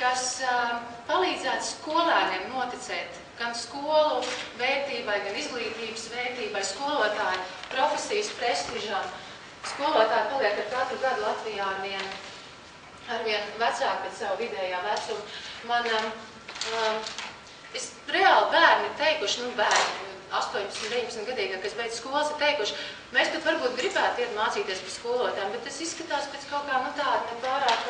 kas palīdzētu skolēniem noticēt gan skolu vērtībai, gan izglītības vērtībai, skolotāju profesijas prestižam. Skolotāji paliek ar katru gadu Latvijā arvien vecāki pēc savu vidējā vecumu. Reāli bērni teikuši, bērni, 18, 19 gadīgi, kas beidz skolas, ir teikuši, mēs pat varbūt gribētu iet mācīties par skolotājiem, bet tas izskatās pēc kaut kā tāda nepārāk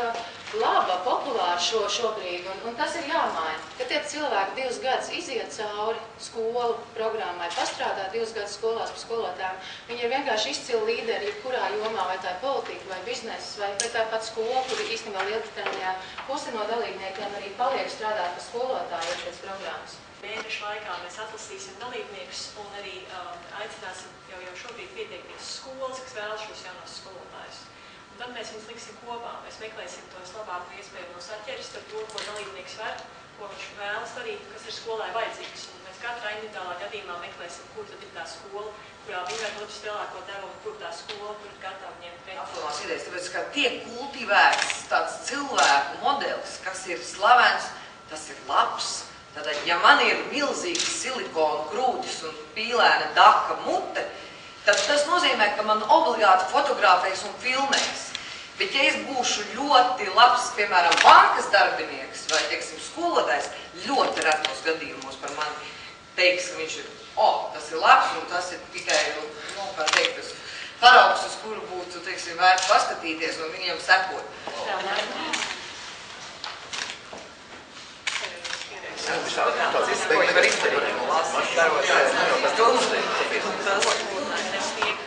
laba, populāra šobrīd, un tas ir jāmaina. Kad tie cilvēki 2 gadus iziet cauri skolu programmai, pastrādā 2 gadus skolās par skolotājiem, viņi ir vienkārši izcili līderi, jebkurā jomā, vai tā ir politika, vai bizness, vai tā pat skola, kur īstenībā Lielbritānijā puse no dalībniekiem arī paliek strādāt par skolotāju pēc programmas. Mēnešu laikā mēs atlasīsim dalībniekus un arī aicināsim jau šobrīd pieteikties skolas, kas vēlas šos jaunos skolotājus. Un tad mēs viņus liksim kopā. Mēs meklēsim tos labāko iespējamo saķeris ar to, ko dalībnieks var, ko viņš vēlas darīt, kas ir skolai vajadzīgs. Un mēs katrā individuālā gadījumā meklēsim, kur tad ir tā skola, kurā viņi var dot lielāko devumu, kur tā skola, kur ir gatava ņemt vērtību. Apdomās idejas, tāpēc, ka tiek kultivēts tāds cilvēku modelis, kas ir slavens, tas ir labs. Tātad, ja man ir milzīgs silikona krūtis un pīlēna daka mute, tad tas nozīmē, ka man obligāti fotografēs un filmēs. Bet ja es būšu ļoti labs, piemēram, bankas darbinieks vai, teiksim, skolotājs, ļoti retos gadījumos par mani teiks, ka viņš ir, tas ir labs un tas ir tikai, kā teikt, tas paraugs, uz kuru būtu, teiksim, vērts paskatīties un viņiem sekot. Tāds izteikti var izdarīt. Tas tiek